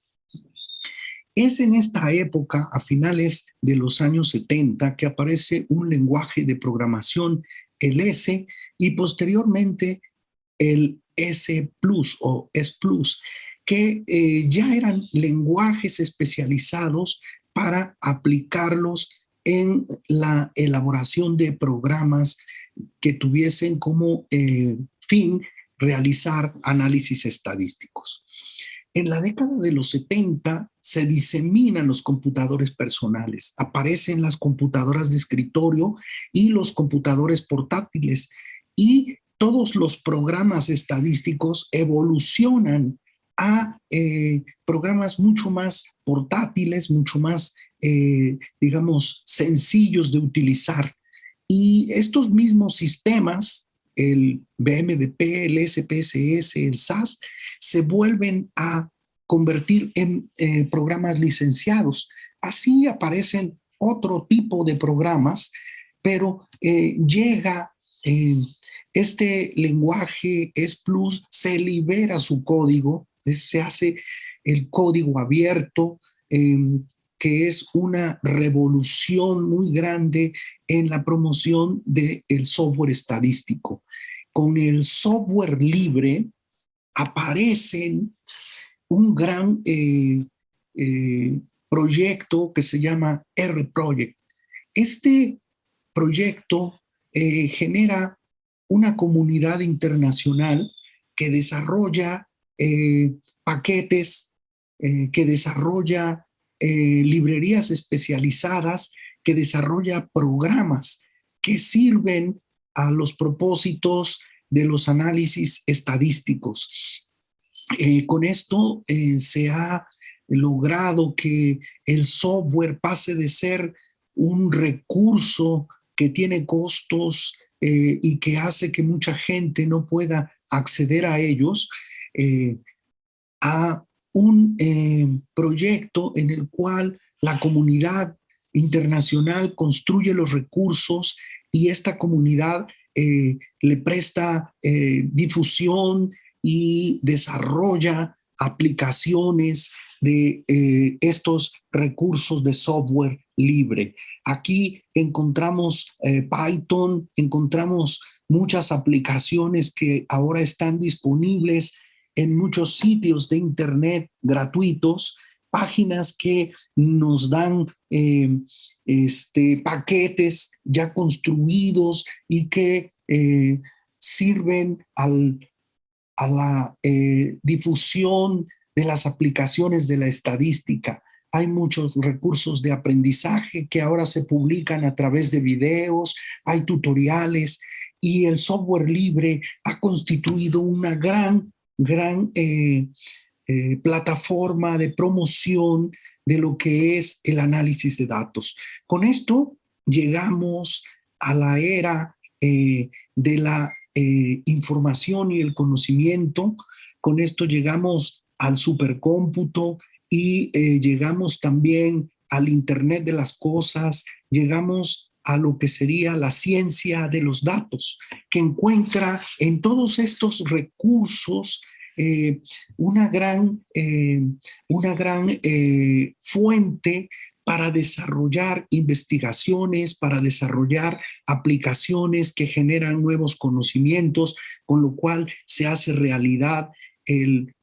Es en esta época, a finales de los años 70, que aparece un lenguaje de programación, el S, y posteriormente el S+, o S+, que ya eran lenguajes especializados para aplicarlos en la elaboración de programas que tuviesen como fin realizar análisis estadísticos. En la década de los 70 se diseminan los computadores personales, aparecen las computadoras de escritorio y los computadores portátiles, y todos los programas estadísticos evolucionan a programas mucho más portátiles, mucho más, digamos, sencillos de utilizar. Y estos mismos sistemas, el BMDP, el SPSS, el SAS, se vuelven a convertir en programas licenciados. Así aparecen otro tipo de programas, pero llega este lenguaje S+, se libera su código, se hace el código abierto, que es una revolución muy grande en la promoción del software estadístico. Con el software libre aparecen un gran proyecto que se llama R-Project. Este proyecto genera una comunidad internacional que desarrolla paquetes, que desarrolla librerías especializadas, que desarrolla programas que sirven a los propósitos de los análisis estadísticos. Con esto se ha logrado que el software pase de ser un recurso que tiene costos y que hace que mucha gente no pueda acceder a ellos, a un proyecto en el cual la comunidad internacional construye los recursos y esta comunidad le presta difusión y desarrolla aplicaciones de estos recursos de software libre. Aquí encontramos Python, encontramos muchas aplicaciones que ahora están disponibles en muchos sitios de internet gratuitos, páginas que nos dan paquetes ya construidos y que sirven a la difusión de las aplicaciones de la estadística. Hay muchos recursos de aprendizaje que ahora se publican a través de videos, hay tutoriales, y el software libre ha constituido una gran plataforma de promoción de lo que es el análisis de datos. Con esto llegamos a la era de la información y el conocimiento. Con esto llegamos al supercómputo y llegamos también al Internet de las cosas, llegamos a lo que sería la ciencia de los datos, que encuentra en todos estos recursos una gran fuente para desarrollar investigaciones, para desarrollar aplicaciones que generan nuevos conocimientos, con lo cual se hace realidad el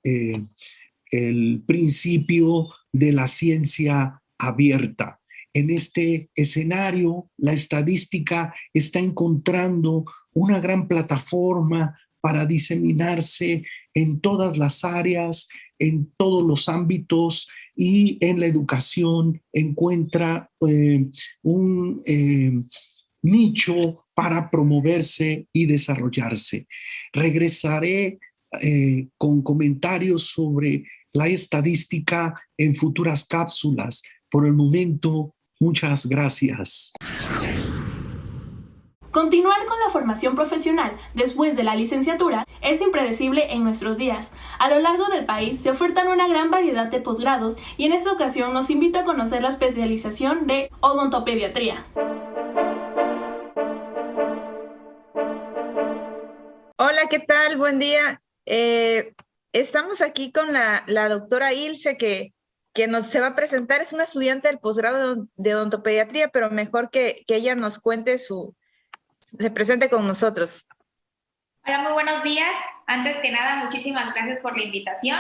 principio de la ciencia abierta. En este escenario, la estadística está encontrando una gran plataforma para diseminarse en todas las áreas, en todos los ámbitos, y en la educación encuentra un nicho para promoverse y desarrollarse. Regresaré con comentarios sobre la estadística en futuras cápsulas. Por el momento, muchas gracias. Continuar con la formación profesional después de la licenciatura es impredecible en nuestros días. A lo largo del país se ofertan una gran variedad de posgrados y en esta ocasión nos invito a conocer la especialización de odontopediatría. Hola, ¿qué tal? Buen día. Estamos aquí con la doctora Ilse que se va a presentar. Es una estudiante del posgrado de odontopediatría, pero mejor que ella nos cuente se presente con nosotros. Hola, muy buenos días. Antes que nada, muchísimas gracias por la invitación.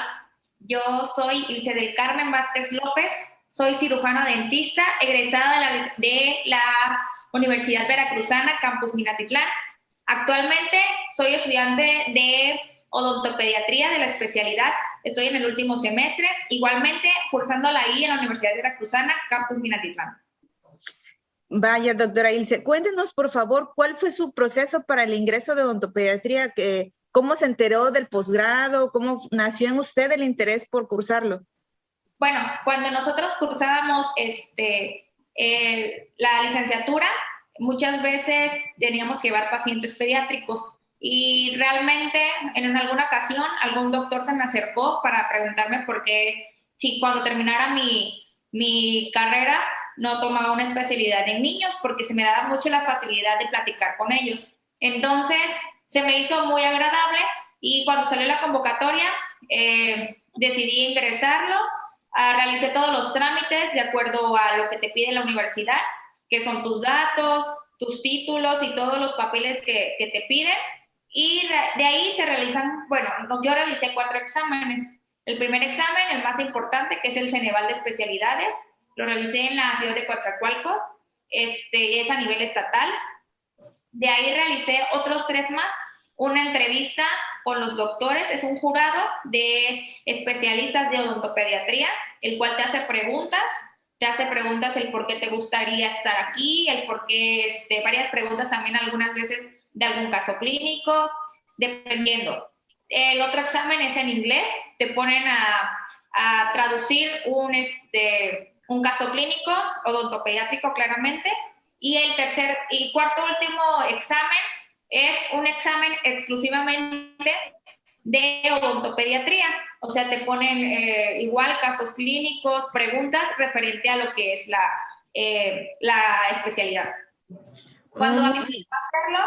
Yo soy Ilse del Carmen Vázquez López, soy cirujana dentista, egresada de la Universidad Veracruzana, Campus Minatitlán. Actualmente soy estudiante de odontopediatría de la especialidad. Estoy en el último semestre, igualmente cursándola ahí en la Universidad Veracruzana, Campus Minatitlán. Vaya, doctora Ilse, cuéntenos, por favor, ¿cuál fue su proceso para el ingreso de odontopediatría? ¿Cómo se enteró del posgrado? ¿Cómo nació en usted el interés por cursarlo? Bueno, cuando nosotros cursábamos la licenciatura, muchas veces teníamos que llevar pacientes pediátricos y realmente en alguna ocasión algún doctor se me acercó para preguntarme por qué, si cuando terminara mi carrera no tomaba una especialidad en niños, porque se me daba mucho la facilidad de platicar con ellos. Entonces se me hizo muy agradable y cuando salió la convocatoria decidí ingresarlo. Realicé todos los trámites de acuerdo a lo que te pide la universidad, que son tus datos, tus títulos y todos los papeles que te piden. Y de ahí se realizan, bueno, yo realicé 4 exámenes. El primer examen, el más importante, que es el Ceneval de especialidades, lo realicé en la ciudad de Coatzacoalcos, es a nivel estatal. De ahí realicé otros 3 más, una entrevista con los doctores, es un jurado de especialistas de odontopediatría, el cual te hace preguntas el por qué te gustaría estar aquí, el por qué, varias preguntas también algunas veces de algún caso clínico, dependiendo. El otro examen es en inglés, te ponen a traducir un caso clínico, odontopediátrico claramente, y el tercer y cuarto último examen es un examen exclusivamente de odontopediatría, o sea, te ponen igual casos clínicos, preguntas referente a lo que es la especialidad. Cuando a mí me tocó hacerlo,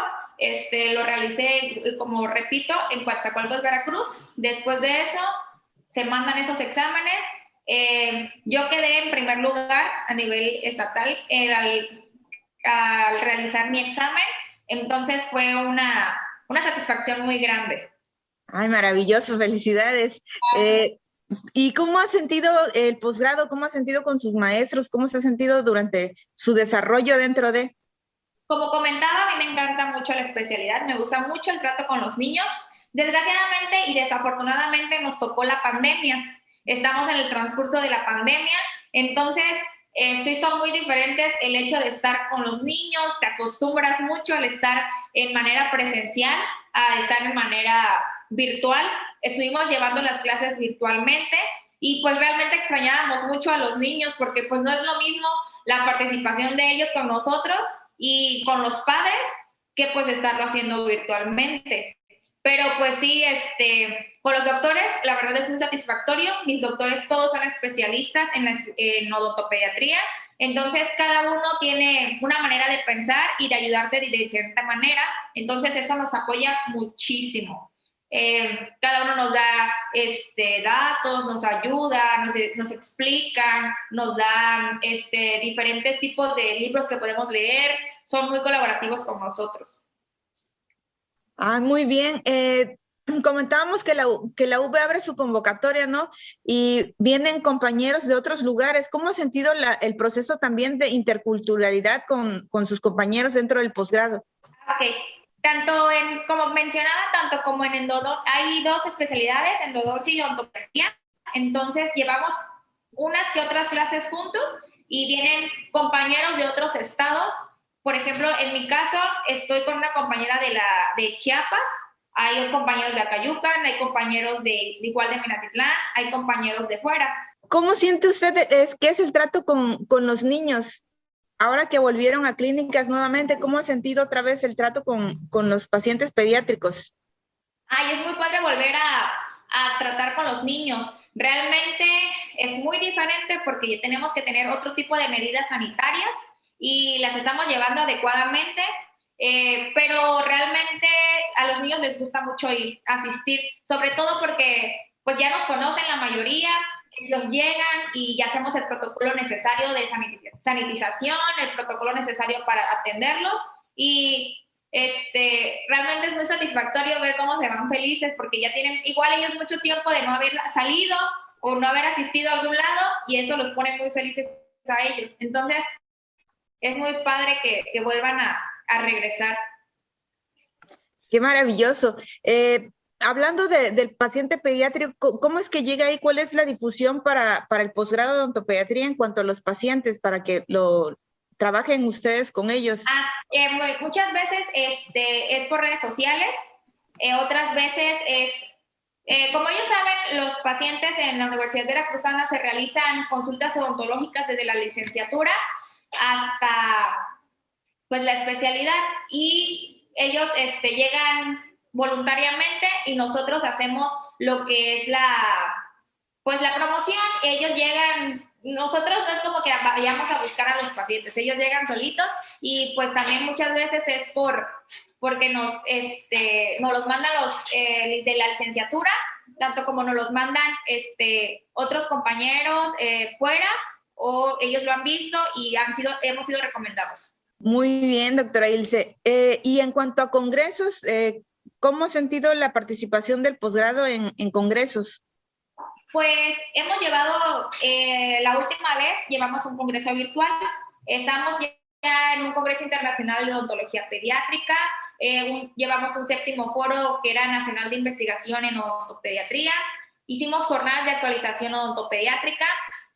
lo realicé, como repito, en Coatzacoalcos, Veracruz. Después de eso, se mandan esos exámenes. Yo quedé en primer lugar a nivel estatal al realizar mi examen, entonces fue una satisfacción muy grande. Ay, maravilloso, felicidades. ¿Y cómo ha sentido el posgrado? ¿Cómo ha sentido con sus maestros? ¿Cómo se ha sentido durante su desarrollo dentro de...? Como comentaba, a mí me encanta mucho la especialidad, me gusta mucho el trato con los niños. Desgraciadamente y desafortunadamente nos tocó la pandemia. Estamos en el transcurso de la pandemia, entonces sí son muy diferentes el hecho de estar con los niños, te acostumbras mucho al estar en manera presencial a estar en manera virtual. Estuvimos llevando las clases virtualmente y pues realmente extrañábamos mucho a los niños porque pues no es lo mismo la participación de ellos con nosotros y con los padres que pues estarlo haciendo virtualmente. Pero pues sí, con los doctores, la verdad es muy satisfactorio. Mis doctores todos son especialistas en odontopediatría, entonces cada uno tiene una manera de pensar y de ayudarte de diferente manera, entonces eso nos apoya muchísimo. Cada uno nos da datos, nos ayuda, nos explican, nos dan diferentes tipos de libros que podemos leer, son muy colaborativos con nosotros. Ah, muy bien. Comentábamos que la UV abre su convocatoria, ¿no? Y vienen compañeros de otros lugares. ¿Cómo ha sentido el proceso también de interculturalidad con sus compañeros dentro del posgrado? Ok. Como mencionaba, tanto como en endodoncia, hay dos especialidades, endodoncia y odontopediatría. Entonces, llevamos unas que otras clases juntos y vienen compañeros de otros estados. Por ejemplo, en mi caso, estoy con una compañera de Chiapas, hay compañeros de Acayucan, hay compañeros igual de Minatitlán, hay compañeros de fuera. ¿Cómo siente usted qué es el trato con los niños? Ahora que volvieron a clínicas nuevamente, ¿cómo ha sentido otra vez el trato con los pacientes pediátricos? Ay, es muy padre volver a tratar con los niños. Realmente es muy diferente porque tenemos que tener otro tipo de medidas sanitarias y las estamos llevando adecuadamente, pero realmente a los niños les gusta mucho asistir, sobre todo porque pues ya nos conocen la mayoría, ellos llegan y ya hacemos el protocolo necesario de sanitización, el protocolo necesario para atenderlos y realmente es muy satisfactorio ver cómo se van felices porque ya tienen igual ellos mucho tiempo de no haber salido o no haber asistido a algún lado y eso los pone muy felices a ellos. Entonces, es muy padre que vuelvan a regresar. Qué maravilloso. Hablando del paciente pediátrico, ¿cómo es que llega ahí? ¿Cuál es la difusión para el posgrado de odontopediatría en cuanto a los pacientes, para que lo trabajen ustedes con ellos? Muchas veces es por redes sociales, otras veces como ellos saben, los pacientes en la Universidad Veracruzana se realizan consultas odontológicas desde la licenciatura hasta pues la especialidad y ellos llegan voluntariamente y nosotros hacemos lo que es la promoción. Ellos llegan, nosotros no es como que vayamos a buscar a los pacientes, ellos llegan solitos y pues también muchas veces es porque nos los mandan los de la licenciatura, tanto como nos los mandan otros compañeros fuera o ellos lo han visto y hemos sido recomendados. Muy bien, doctora Ilse. Y en cuanto a congresos, ¿cómo ha sentido la participación del posgrado en congresos? Pues hemos llevado, la última vez llevamos un congreso virtual, estamos ya en un congreso internacional de odontología pediátrica, llevamos un 7º foro que era nacional de investigación en odontopediatría, hicimos jornadas de actualización odontopediátrica,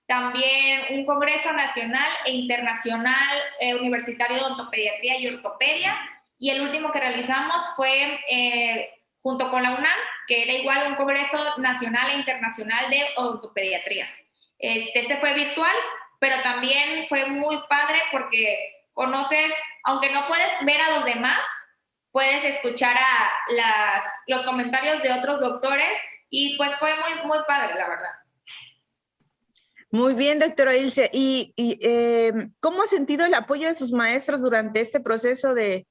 también un congreso nacional e internacional universitario de odontopediatría y ortopedia, y el último que realizamos fue junto con la UNAM, que era igual un congreso nacional e internacional de odontopediatría. Este fue virtual, pero también fue muy padre porque conoces, aunque no puedes ver a los demás, puedes escuchar los comentarios de otros doctores y pues fue muy, muy padre, la verdad. Muy bien, doctora Ilse. ¿Y cómo ha sentido el apoyo de sus maestros durante este proceso de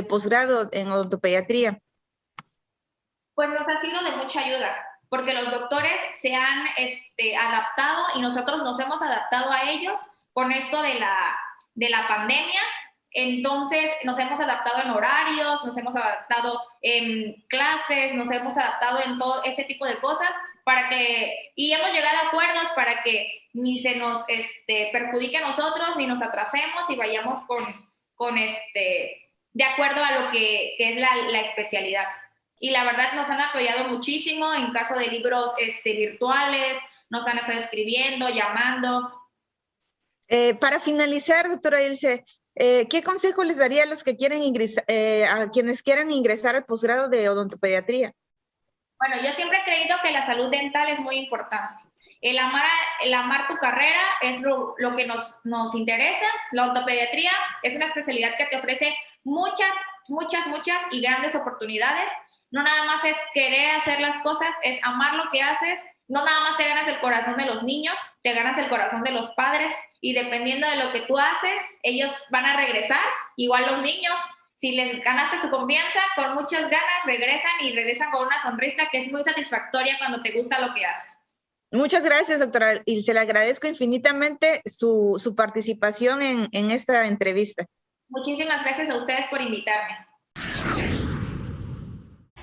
posgrado en odontopediatría? Pues nos ha sido de mucha ayuda, porque los doctores se han adaptado y nosotros nos hemos adaptado a ellos con esto de la pandemia. Entonces nos hemos adaptado en horarios, nos hemos adaptado en clases, nos hemos adaptado en todo ese tipo de cosas y hemos llegado a acuerdos para que ni se nos perjudique a nosotros, ni nos atrasemos y vayamos de acuerdo a lo que es la especialidad. Y la verdad nos han apoyado muchísimo en caso de libros virtuales, nos han estado escribiendo, llamando. Para finalizar, doctora Ilse, ¿qué consejo les daría a los que quieren a quienes quieran ingresar al posgrado de odontopediatría? Bueno, yo siempre he creído que la salud dental es muy importante. El amar tu carrera es lo que nos interesa. La odontopediatría es una especialidad que te ofrece muchas y grandes oportunidades. No nada más es querer hacer las cosas, es amar lo que haces. No nada más te ganas el corazón de los niños, te ganas el corazón de los padres, y dependiendo de lo que tú haces, ellos van a regresar. Igual los niños, si les ganaste su confianza, con muchas ganas regresan con una sonrisa que es muy satisfactoria cuando te gusta lo que haces. Muchas gracias, doctora, y se le agradezco infinitamente su participación en esta entrevista. Muchísimas gracias a ustedes por invitarme.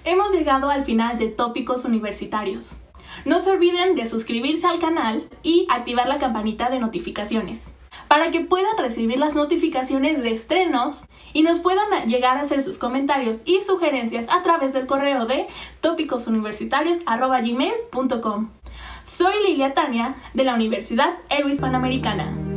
Hemos llegado al final de Tópicos Universitarios. No se olviden de suscribirse al canal y activar la campanita de notificaciones para que puedan recibir las notificaciones de estrenos y nos puedan llegar a hacer sus comentarios y sugerencias a través del correo de topicosuniversitarios@gmail.com. Soy Lilia Tania de la Universidad Héroes Panamericana.